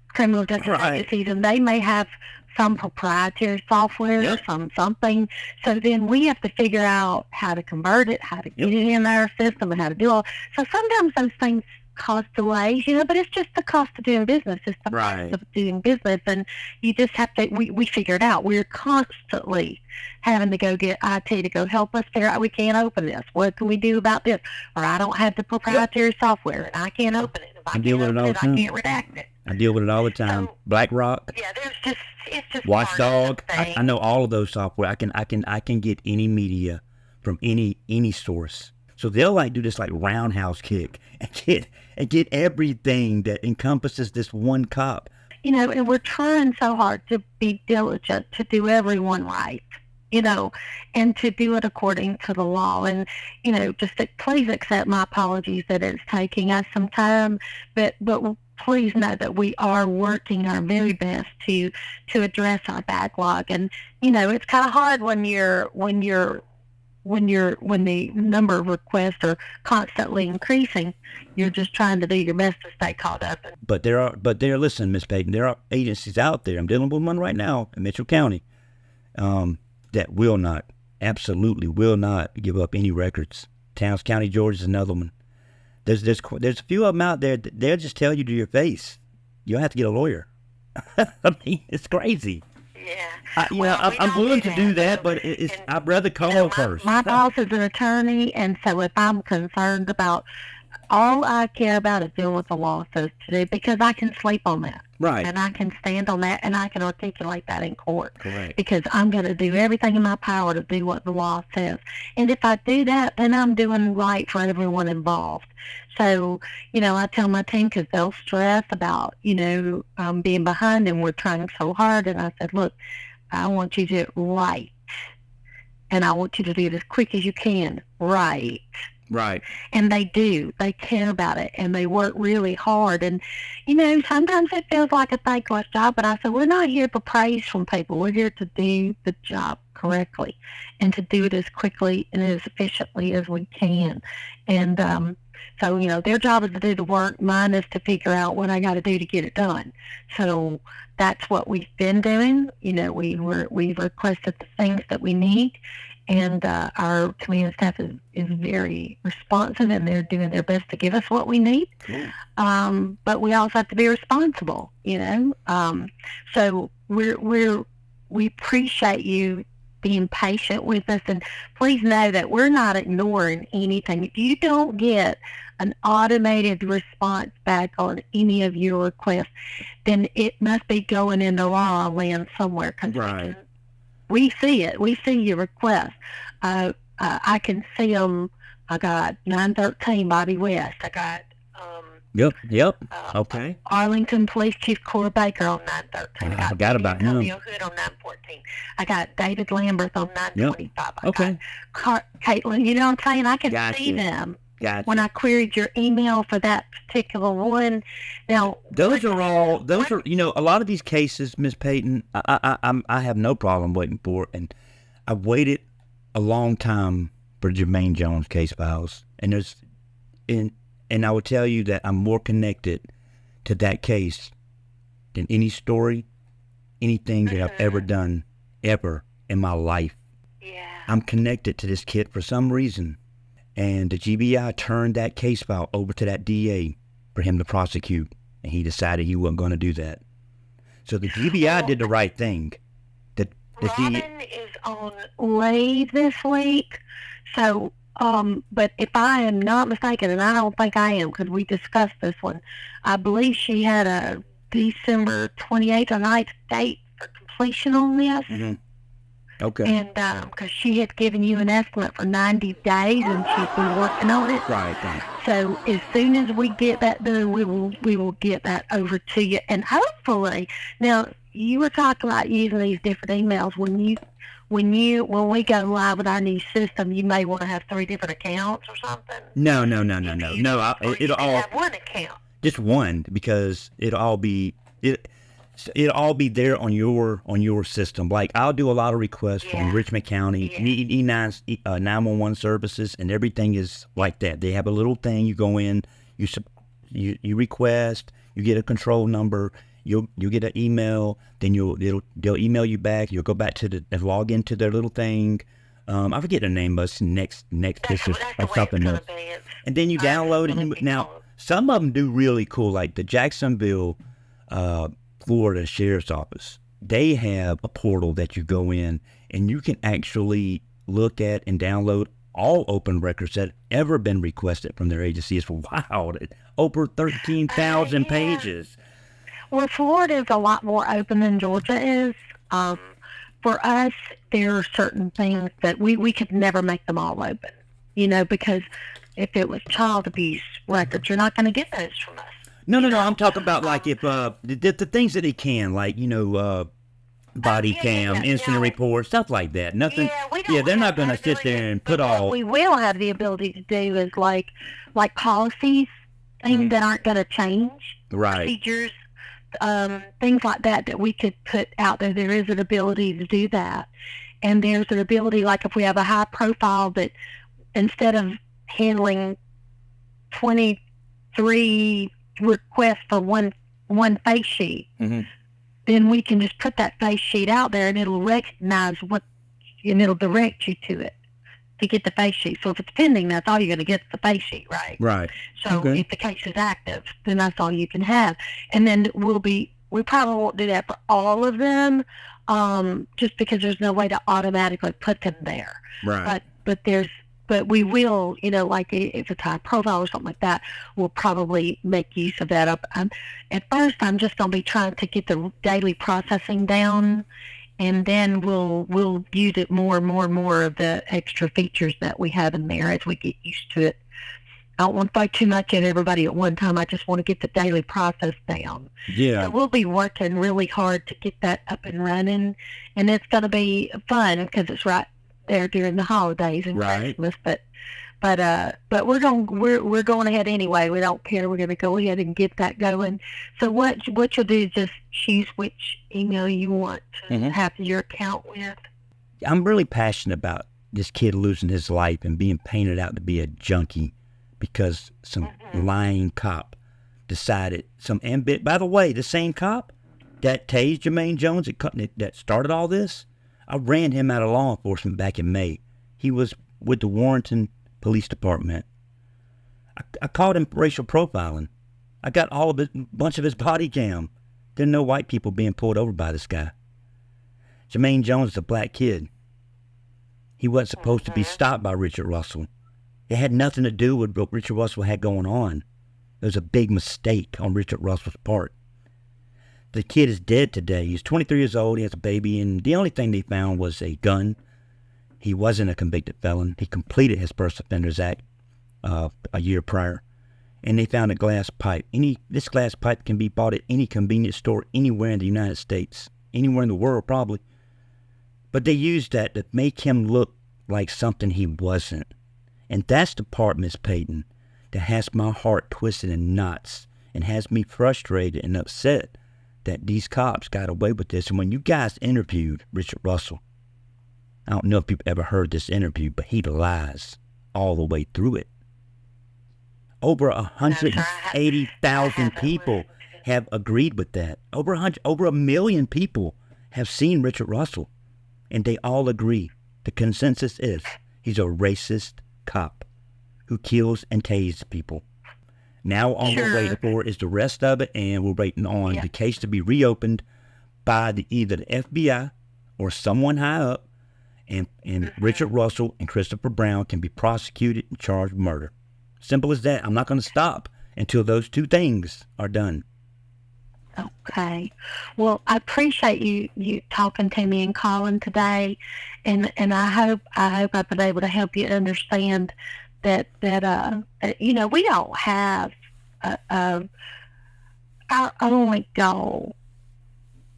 Q: criminal justice agencies, and they may have some proprietary software, something. So then we have to figure out how to convert it, how to get it in our system, and how to do all. So sometimes those things cause delays, but it's just the cost of doing business. It's the cost of doing business, and you just have to, we figure it out. We're constantly having to go get IT to go help us figure out, we can't open this. What can we do about this? Or I don't have the proprietary software, and I can't open it. If I
A: deal with it all the time.
Q: I can't redact it.
A: I deal with it all the time. BlackRock.
Q: Yeah, it's just
A: Watchdog. I know all of those software. I can get any media from any source. So they'll do this roundhouse kick and get everything that encompasses this one cop.
Q: And we're trying so hard to be diligent to do everyone right. and to do it according to the law. And, just please accept my apologies that it's taking us some time, but please know that we are working our very best to address our backlog. And, it's kind of hard when the number of requests are constantly increasing. You're just trying to do your best to stay caught up.
A: But listen, Miss Payton, there are agencies out there. I'm dealing with one right now in Mitchell County that absolutely will not give up any records. Towns County, Georgia is another one. There's a few of them out there that they'll just tell you to your face. You don't have to get a lawyer. I mean, it's crazy.
Q: Yeah.
A: I'm willing to do that, but I'd rather call first.
Q: My boss is an attorney, and so if I'm concerned about, all I care about is doing what the law says to do, because I can sleep on that.
A: Right.
Q: And I can stand on that, and I can articulate that in court.
A: Correct.
Q: Because I'm going to do everything in my power to do what the law says. And if I do that, then I'm doing right for everyone involved. So, I tell my team, because they'll stress about, being behind, and we're trying so hard. And I said, look, I want you to do it right. And I want you to do it as quick as you can. Right.
A: Right.
Q: And they do. They care about it, and they work really hard. And, sometimes it feels like a thankless job, but I said, we're not here for praise from people. We're here to do the job correctly and to do it as quickly and as efficiently as we can. And so, their job is to do the work. Mine is to figure out what I got to do to get it done. So that's what we've been doing. We've requested the things that we need. And our command staff is very responsive, and they're doing their best to give us what we need. Cool. But we also have to be responsible, So we appreciate you being patient with us, and please know that we're not ignoring anything. If you don't get an automated response back on any of your requests, then it must be going in the law land somewhere.
A: Right.
Q: We see it. We see your requests. I can see them. I got 913 Bobby West. I got
A: Yep. Okay.
Q: Arlington Police Chief Cora Baker on 913.
A: I forgot about him.
Q: Hood on 914. I got David Lambert on 925.
A: Yep. Okay.
Q: Caitlin, you know what I'm saying? I can see them.
A: Gotcha.
Q: When I queried your email for that particular one. Now,
A: those are a lot of these cases, Miss Payton, I have no problem waiting for, and I waited a long time for Jermaine Jones case files, and I will tell you that I'm more connected to that case than any story, anything that I've ever done ever in my life.
Q: Yeah.
A: I'm connected to this kid for some reason. And the GBI turned that case file over to that DA for him to prosecute, and he decided he wasn't going to do that. So the GBI did the right thing.
Q: Robin is on leave this week, so, but if I am not mistaken, and I don't think I am, because we discussed this one, I believe she had a December 28th or 9th date for completion on this.
A: Mm-hmm. Okay.
Q: And because she had given you an estimate for 90 days, and she's been working on it.
A: Right.
Q: So as soon as we get that done, we will get that over to you. And hopefully, now you were talking about using these different emails. When we go live with our new system, you may want to have 3 different accounts or something.
A: No. It'll all
Q: have one account.
A: Just one, because it'll all be there on your system. Like, I'll do a lot of requests from Richmond County, E9, 911 services, and everything is like that. They have a little thing. You go in, you request, you get a control number, you'll get an email, then they'll email you back. You'll go back to log into their little thing. I forget the name, but it's next picture or something else. And then you download it. Now, some of them do really cool, like the Jacksonville, Florida Sheriff's Office. They have a portal that you go in, and you can actually look at and download all open records that ever been requested from their agency. It's wild. Over 13,000 pages.
Q: Well, Florida is a lot more open than Georgia is. For us, there are certain things that we could never make them all open, because if it was child abuse records, you're not going to get those from us.
A: No. I'm talking about, like, if the things that they can, like, body cam, incident report, stuff like that. Nothing. Yeah, they're not going to sit there and put all.
Q: What we will have the ability to do is like policies, things that aren't going to change,
A: Right.
Q: procedures, things like that we could put out there. There is an ability to do that, and there's an ability, like if we have a high profile, that instead of handling 23 requests for one face sheet, then we can just put that face sheet out there, and it'll recognize and it'll direct you to it to get the face sheet. So if it's pending, that's all you're going to get, the face sheet, right?
A: Right.
Q: So if the case is active, then that's all you can have. And then we probably won't do that for all of them, just because there's no way to automatically put them there.
A: Right.
Q: But we will, like if it's high profile or something like that, we'll probably make use of that. At first, I'm just going to be trying to get the daily processing down, and then we'll use it more and more and more of the extra features that we have in there as we get used to it. I don't want to throw too much at everybody at one time. I just want to get the daily process down.
A: Yeah.
Q: So we'll be working really hard to get that up and running, and it's going to be fun because it's right there during the holidays and Christmas. But we're going ahead anyway. We don't care. We're going to go ahead and get that going. So what you'll do is just choose which email you want to have your account with.
A: I'm really passionate about this kid losing his life and being painted out to be a junkie because some lying cop decided and by the way, the same cop that tased Jermaine Jones that started all this, I ran him out of law enforcement back in May. He was with the Warrenton Police Department. I caught him racial profiling. I got a bunch of his body cam. There are no white people being pulled over by this guy. Jermaine Jones is a black kid. He wasn't supposed to be stopped by Richard Russell. It had nothing to do with what Richard Russell had going on. It was a big mistake on Richard Russell's part. The kid is dead today. He's 23 years old. He has a baby, and the only thing they found was a gun. He wasn't a convicted felon. He completed his First Offenders Act a year prior, and they found a glass pipe. This glass pipe can be bought at any convenience store anywhere in the United States, anywhere in the world probably. But they used that to make him look like something he wasn't. And that's the part, Miss Payton, that has my heart twisted in knots and has me frustrated and upset that these cops got away with this. And when you guys interviewed Richard Russell, I don't know if you've ever heard this interview, but he lies all the way through it. Over 180,000 people have agreed with that. Over 1 million people have seen Richard Russell, and they all agree. The consensus is he's a racist cop who kills and tases people. Now all we're waiting for is the rest of it, and we're waiting on the case to be reopened by either the FBI or someone high up, and Richard Russell and Christopher Brown can be prosecuted and charged with murder. Simple as that. I'm not going to stop until those two things are done.
Q: Okay. Well, I appreciate you talking to me and calling today, and I hope I've been able to help you understand that we don't have our only goal.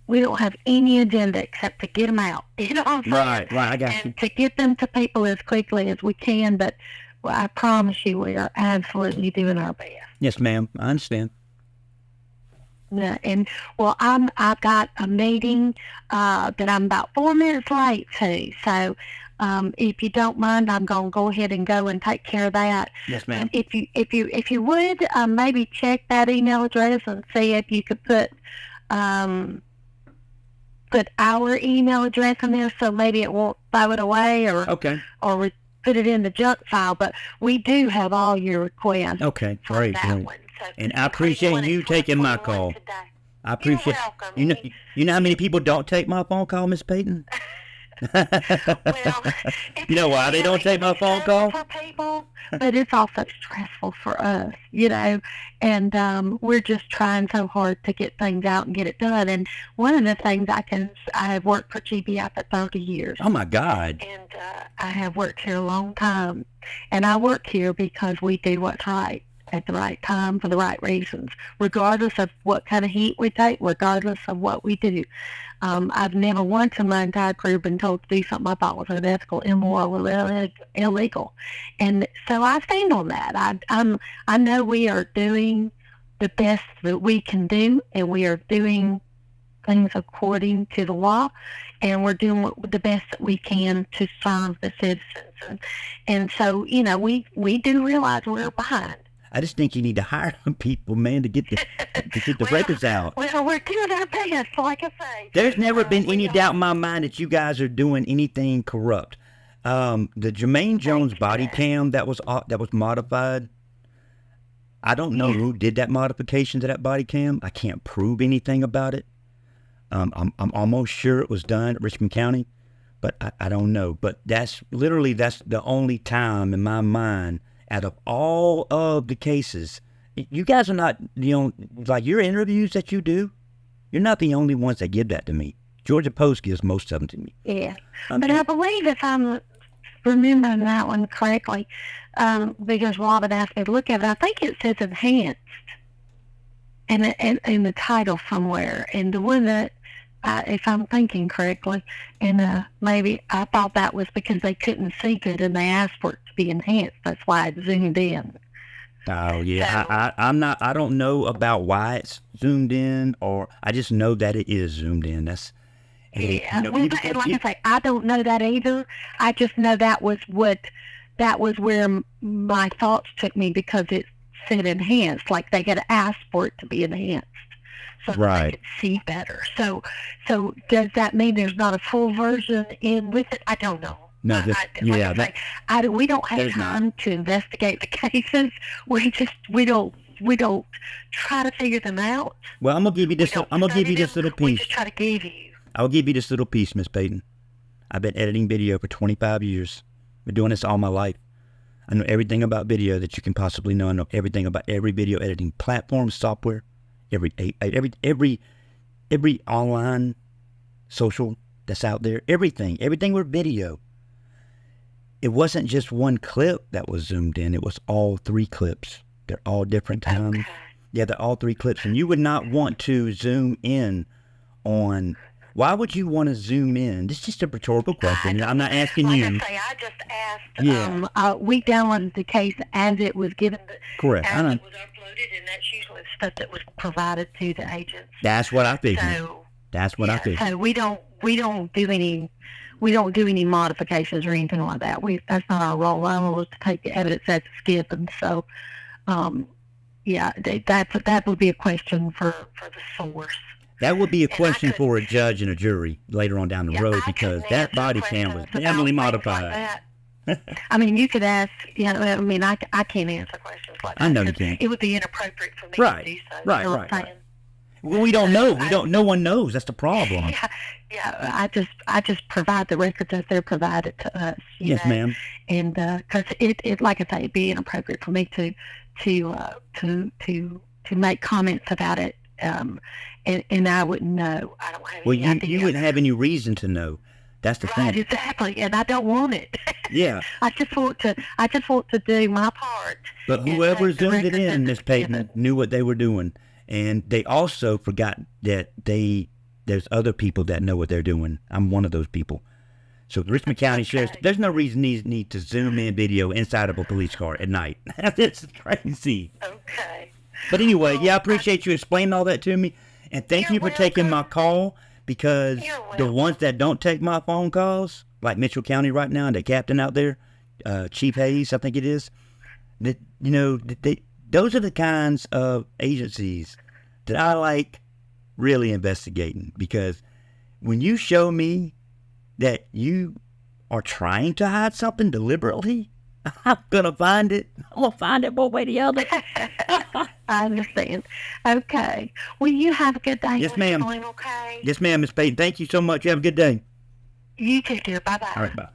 Q: We don't have any agenda except to get them out. You know what I'm saying?
A: Right. I got you.
Q: To get them to people as quickly as we can. But I promise you, we are absolutely doing our best.
A: Yes, ma'am. I understand.
Q: Yeah, and I've got a meeting that I'm about 4 minutes late to. So if you don't mind, I'm gonna go ahead and go and take care of that.
A: Yes, ma'am.
Q: If you would maybe check that email address and see if you could put our email address in there, so maybe it won't throw it away or put it in the junk file. But we do have all your requests.
A: Okay, great. So and I appreciate you taking my call. I appreciate. You know how many people don't take my phone call, Miss Payton? You know why they don't take my phone call?
Q: For people, but it's also stressful for us, and we're just trying so hard to get things out and get it done. And one of the things I have worked for GBI for 30 years.
A: Oh my God.
Q: And I have worked here a long time, and I work here because we do what's right. at the right time for the right reasons, regardless of what kind of heat we take, regardless of what we do. I've never once in my entire career been told to do something I thought was unethical, immoral, or illegal. And so I stand on that. I know we are doing the best that we can do, and we are doing things according to the law, and we're doing the best that we can to serve the citizens. And so, we do realize we're behind.
A: I just think you need to hire some people, man, to get the records out.
Q: Well, we're doing our best, like I say.
A: There's never been any doubt in my mind that you guys are doing anything corrupt. The Jermaine Jones body cam that was modified, I don't know who did that modification to that body cam. I can't prove anything about it. I'm almost sure it was done at Richmond County, but I don't know. But that's the only time in my mind, out of all of the cases, you guys are not the only, like your interviews that you do, you're not the only ones that give that to me. Georgia Post gives most of them to me.
Q: Yeah, but I believe if I'm remembering that one correctly, because Robin asked me to look at it, I think it says enhanced and in the title somewhere. And the one that, if I'm thinking correctly, and maybe I thought that was because they couldn't see good and they asked for it to be enhanced. That's why it zoomed in.
A: Oh yeah, so, I don't know about why it's zoomed in, or I just know that it is zoomed in. That's
Q: I say, I don't know that either. I just know that was where my thoughts took me, because it said enhanced, like they had asked for it to be enhanced, so
A: right.
Q: They could see better. So does that mean there's not a full version in with it? I don't know.
A: No,
Q: we don't have time to investigate the cases. We don't try to figure them out.
A: Well, I'm gonna give you this. I'm gonna give you this little piece.
Q: We just try to give you.
A: I'll give you this little piece, Miss Payton. I've been editing video for 25 years. Been doing this all my life. I know everything about video that you can possibly know. I know everything about every video editing platform, software, every online social that's out there. Everything with video. It wasn't just one clip that was zoomed in. It was all 3 clips. They're all different times. Okay. Yeah, they're all 3 clips. And you would not want to zoom in on... Why would you want to zoom in? This is just a rhetorical question. I'm not asking you.
Q: I just asked. We downloaded the case as it was given.
A: Correct.
Q: As it was uploaded, and that's usually stuff that was provided to the agents.
A: That's what I figured. I figured.
Q: So we don't do any modifications or anything like that. That's not our role. Our role is to take the evidence as it's given. So, that would be a question for the source.
A: That would be a question for a judge and a jury later on down the road, because that body cam was heavily modified.
Q: I mean, you could ask, I can't answer questions like that.
A: I know you can't.
Q: It would be inappropriate for me to do so.
A: Right. Well, we don't know. No one knows. That's the problem.
Q: Yeah. I just provide the records as they're provided to us.
A: Yes, ma'am.
Q: And because it, like I say, it'd be inappropriate for me to make comments about it. And I wouldn't know. I don't have any idea.
A: You wouldn't have any reason to know. That's the thing.
Q: Exactly, and I don't want it.
A: Yeah.
Q: I just want to do my part.
A: But whoever zoomed it in, Miss Payton, knew what they were doing, and they also forgot that there's other people that know what they're doing. I'm one of those people. So the Richmond County Sheriff's, there's no reason these need to zoom in video inside of a police car at night. That's crazy.
Q: Okay.
A: But anyway, I appreciate you explaining all that to me. And thank you for taking my call, because the ones that don't take my phone calls, like Mitchell County right now, and the captain out there, Chief Hayes, I think it is, that those are the kinds of agencies that I like really investigating. Because when you show me that you are trying to hide something deliberately, I'm going to find it. I'm going to find it one way or the other.
Q: I understand. Okay. Well, you have a good day.
A: Yes, ma'am.
Q: Okay?
A: Yes, ma'am, Miss Payton. Thank you so much. You have a good day.
Q: You too, dear. Bye-bye.
A: All right, bye.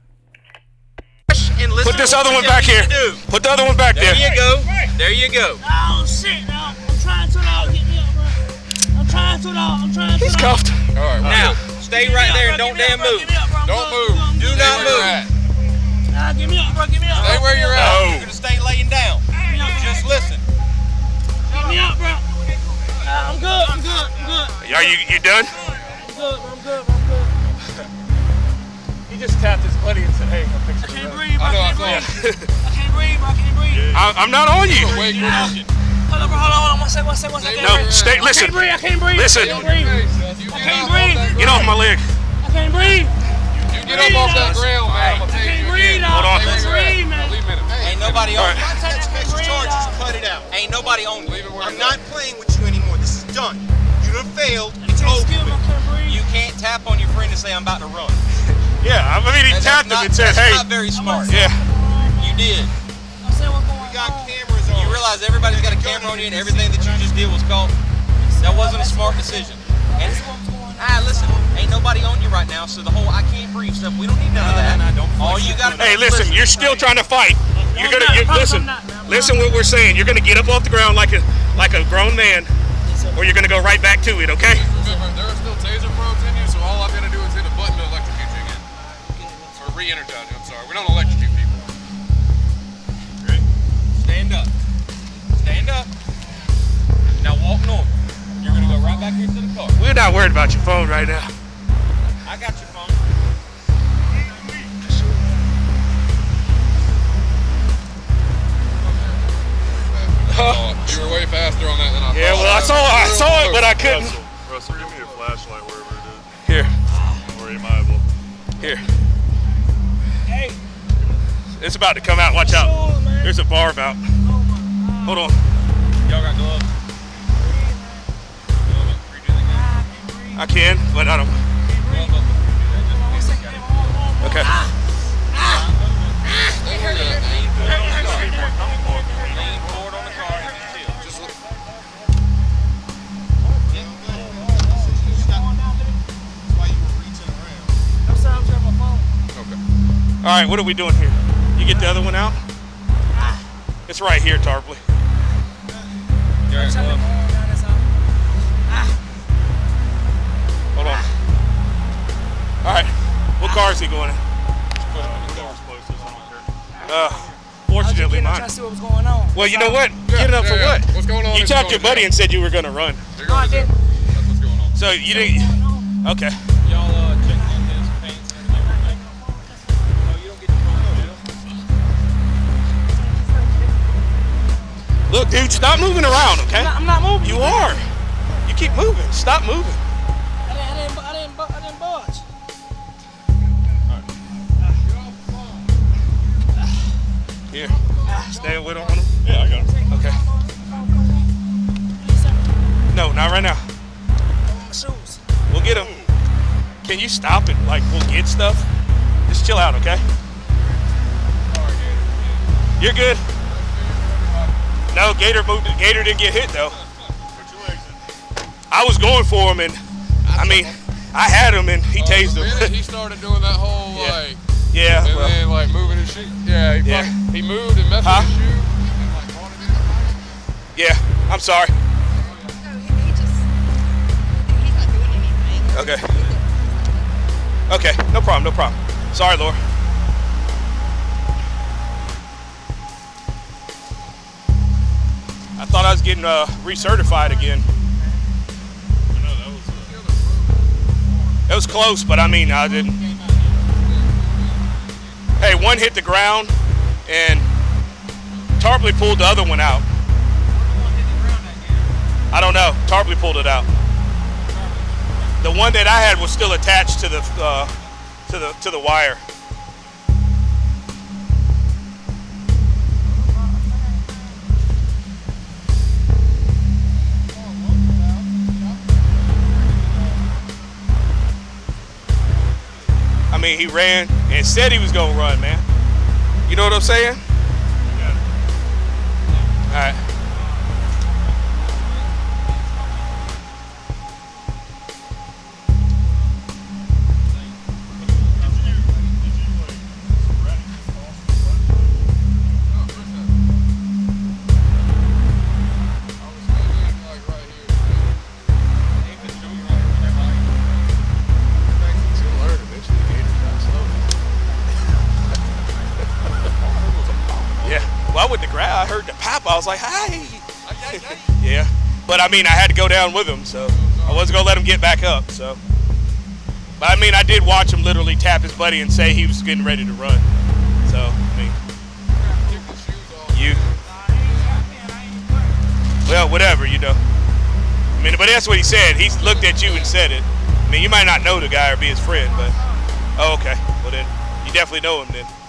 O: Put this other one back here. Put the other one back there.
R: There you go. There you go.
J: Oh, shit, no. I'm trying to get me up, bro. I'm trying to.
O: He's cuffed.
R: All right. Now, stay right there and don't damn move.
O: Don't move.
R: Do not move.
J: Give me up, bro. Give me up.
R: Stay where you're at.
O: No.
R: You're going to stay laying down. Just listen.
E: me out, bro. I'm good.
O: Are you done?
E: I'm good. He just tapped his buddy and said, hey, I'm fixing I can't breathe, bro. I can't breathe.
O: I'm not on you.
E: Hold on. One second.
O: No, stay. Listen.
E: I can't breathe.
O: Listen.
E: I can't breathe.
O: Get off my leg.
E: I can't breathe.
R: You get up off that ground, man. I'm gonna tell you again.
O: Hold on.
R: Ain't nobody on you.
E: Charges,
R: cut it out. Ain't nobody on you. I'm not playing with you anymore. This is done. You done failed. It's over. You can't tap on your friend and say I'm about to run.
O: Yeah, I mean he tapped him and said, "Hey."
R: That's not very smart.
O: Yeah.
R: You did. We got cameras on. You realize everybody's got a camera on you and everything that you just did was caught? That wasn't a smart decision. And listen, ain't nobody on you right now, so the whole I can't breathe stuff, we don't need none of that. All you got to do
O: Hey, listen, you're still trying to fight. Listen what we're saying. You're gonna get up off the ground like a grown man, or you're gonna go right back to it, okay?
R: There are still taser probes in you, so all I'm gonna do is hit a button to electrocute you again. Or re-energize you, I'm sorry. We don't electrocute people. Ready? Stand up. Now walk north. You're gonna go right back here to the car.
O: We're not worried about your phone right now.
R: I got your phone. You were way faster on that than I thought.
O: Yeah, well, I saw it, but I couldn't.
S: Russell, give me your flashlight wherever it is.
O: Here.
S: Or you might as well.
O: Here. Hey. It's about to come out. Watch out. There's a barb out. Hold on.
R: Y'all got gloves?
O: I can, but I don't. Okay. All right, what are we doing here? You get the other one out? It's right here, Tarpley. Hold on. All right, what car is he going in? Fortunately, mine.
E: See what was going on.
O: Well, you know what? Get up for what?
R: What's going on?
O: You tapped your buddy and said you were going to run.
E: No, I didn't.
R: That's what's going on.
O: So you didn't. Okay.
R: Y'all check in his pants and everything. No, you don't get your phone.
O: Look, dude, stop moving around, okay?
E: I'm not moving.
O: You are. You keep moving. Stop moving.
E: I didn't budge.
O: Here. Stay with him on him.
S: Yeah, I got him.
O: Okay. No, not right now.
E: My shoes.
O: We'll get him. Can you stop and we'll get stuff? Just chill out, okay? You're good. No, Gator moved. Gator didn't get hit though. I was going for him, and I mean, I had him, and he tased him.
R: He started doing that whole
O: Yeah.
R: and
O: Well,
R: then moving his shoe. Yeah, he moved and messed with his shoe.
O: Yeah, I'm sorry. Okay. Okay, no problem. Sorry, Laura. I thought I was getting recertified again. It was close, but I mean, I didn't. Hey, one hit the ground, and Tarpley pulled the other one out. I don't know. Tarpley pulled it out. The one that I had was still attached to the wire. I mean, he ran and said he was gonna run, man. You know what I'm saying? All right. I went to grab. I heard the pop. I was like, "Hey!" Yeah. But I mean, I had to go down with him, so I wasn't gonna let him get back up. So, but I mean, I did watch him literally tap his buddy and say he was getting ready to run. So I mean, well, whatever, you know. I mean, but that's what he said. He looked at you and said it. I mean, you might not know the guy or be his friend, but oh, okay. Well then, you definitely know him then.